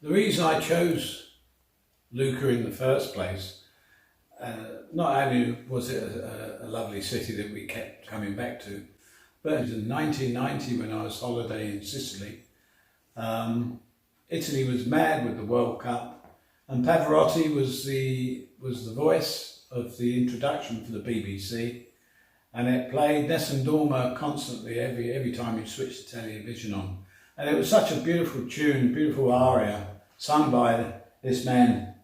The reason I chose Lucca in the first place, not only was it a lovely city that we kept coming back to, but it was in 1990 when I was holidaying in Sicily. Italy was mad with the World Cup, and Pavarotti was the voice of the introduction for the BBC, and it played Nessun Dorma constantly every time you switched the television on. And it was such a beautiful tune, beautiful aria, sung by this man,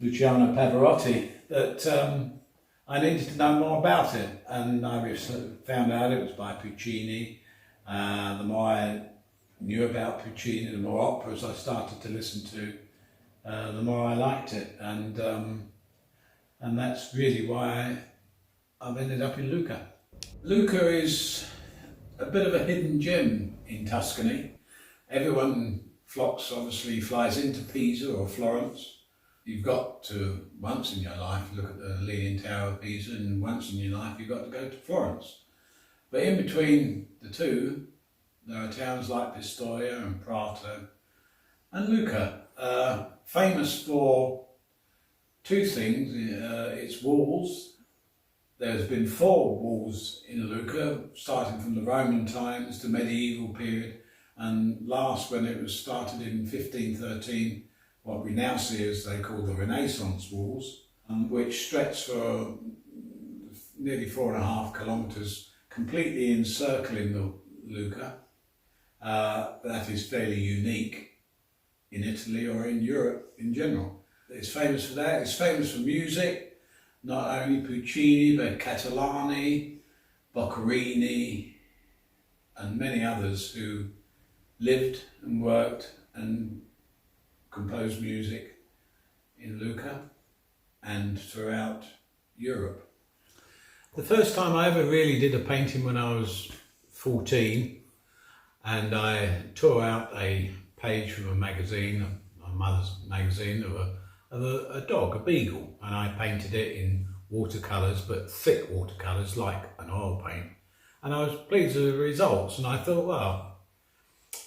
Luciano Pavarotti, that I needed to know more about it. And I found out it was by Puccini. The more I knew about Puccini, the more operas I started to listen to, the more I liked it. And that's really why I've ended up in Lucca. Lucca is a bit of a hidden gem in Tuscany. Everyone obviously flies into Pisa or Florence. You've got to, once in your life, look at the Leaning Tower of Pisa, and once in your life you've got to go to Florence. But in between the two, there are towns like Pistoia and Prato and Lucca, famous for two things. Its walls. There's been 4 walls in Lucca, starting from the Roman times to medieval period, and last when it was started in 1513, what we now see as they call the Renaissance walls, which stretch for nearly 4.5 kilometres, completely encircling the Lucca. That is fairly unique in Italy or in Europe in general. It's famous for that. It's famous for music, not only Puccini but Catalani, Boccherini and many others who lived and worked and composed music in Lucca and throughout Europe. The first time I ever really did a painting when I was 14, and I tore out a page from a magazine, my mother's magazine, of a dog, a beagle, and I painted it in watercolours, but thick watercolours like an oil paint. And I was pleased with the results, and I thought, well,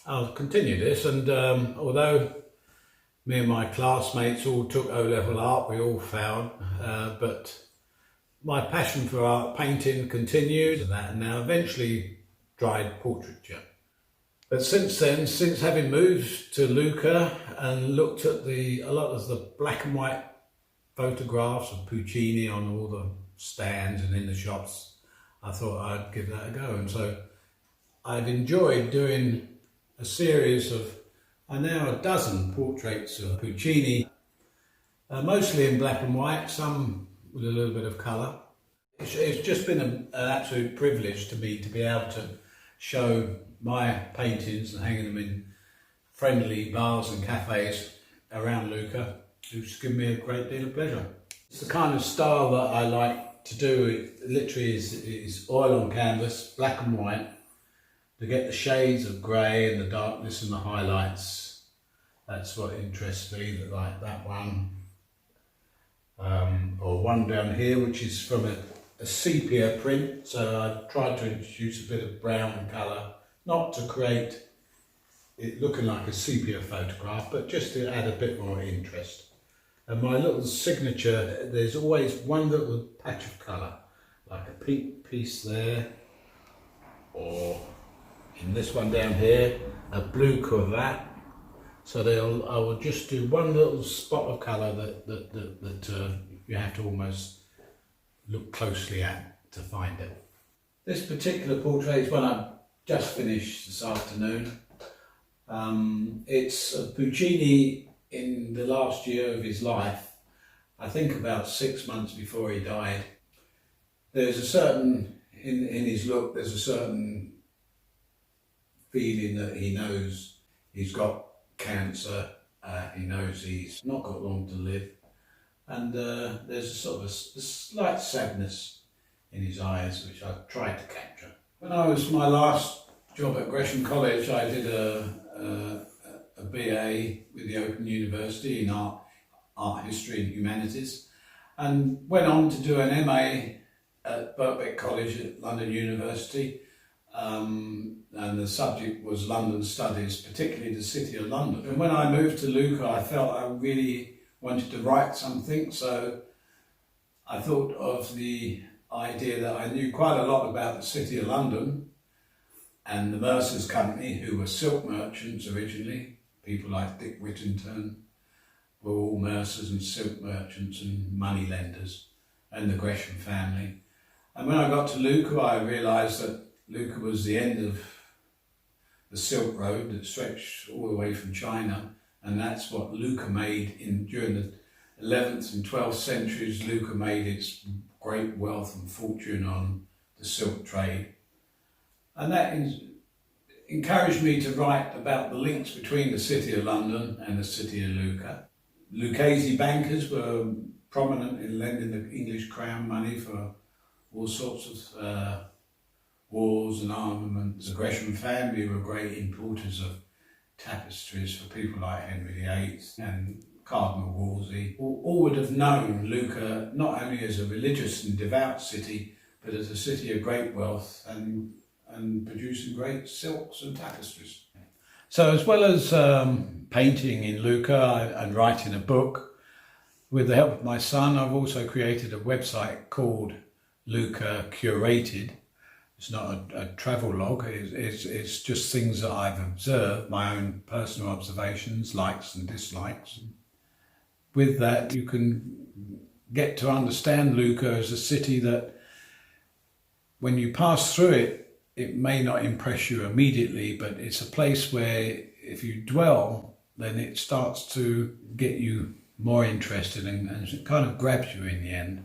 I'll continue this. And although me and my classmates all took O-level art, we all failed, but my passion for art painting continued, and now eventually tried portraiture. But since then, since having moved to Lucca and looked at a lot of the black and white photographs of Puccini on all the stands and in the shops, I thought I'd give that a go. And so I've enjoyed doing a series of, now a dozen portraits of Puccini, mostly in black and white, some with a little bit of colour. It's just been an absolute privilege to me to be able to show my paintings and hanging them in friendly bars and cafes around Lucca, which given me a great deal of pleasure. It's the kind of style that I like to do. It literally is oil on canvas, black and white, to get the shades of grey and the darkness and the highlights. That's what interests me, like that one. Or one down here, which is from a sepia print, so I tried to introduce a bit of brown colour, not to create it looking like a sepia photograph, but just to add a bit more interest. And my little signature, there's always one little patch of colour, like a pink piece there, or in this one down here, a blue cravat. So I will just do one little spot of colour that you have to almost look closely at to find it. This particular portrait is one I've just finished this afternoon. It's Puccini in the last year of his life, I think about 6 months before he died. There's a certain, in his look, there's a certain feeling that he knows he's got cancer, he knows he's not got long to live, and there's a sort of a slight sadness in his eyes which I tried to capture. When I was my last job at Gresham College, I did a BA with the Open University in art history and humanities, and went on to do an MA at Birthtown College at London University, and the subject was London studies, particularly the city of London. And when I moved to Lucca, I felt I really wanted to write something, so I thought of the idea that I knew quite a lot about the city of London and the Mercer's Company, who were silk merchants originally. People like Dick Whittington were all mercers and silk merchants and money lenders, and the Gresham family. And when I got to Lucca, I realised that Lucca was the end of the Silk Road that stretched all the way from China, and that's what Lucca made during the 11th and 12th centuries. Lucca made its great wealth and fortune on the silk trade, and that encouraged me to write about the links between the city of London and the city of Lucca. Lucchese bankers were prominent in lending the English crown money for all sorts of wars and armaments. The Gresham family were great importers of tapestries for people like Henry VIII and Cardinal Wolsey. All would have known Lucca not only as a religious and devout city, but as a city of great wealth and producing great silks and tapestries. So as well as painting in Lucca and writing a book, with the help of my son, I've also created a website called Lucca Curated. It's not a travel log, it's just things that I've observed, my own personal observations, likes and dislikes. With that, you can get to understand Lucca as a city that, when you pass through it, it may not impress you immediately, but it's a place where if you dwell, then it starts to get you more interested and it kind of grabs you in the end.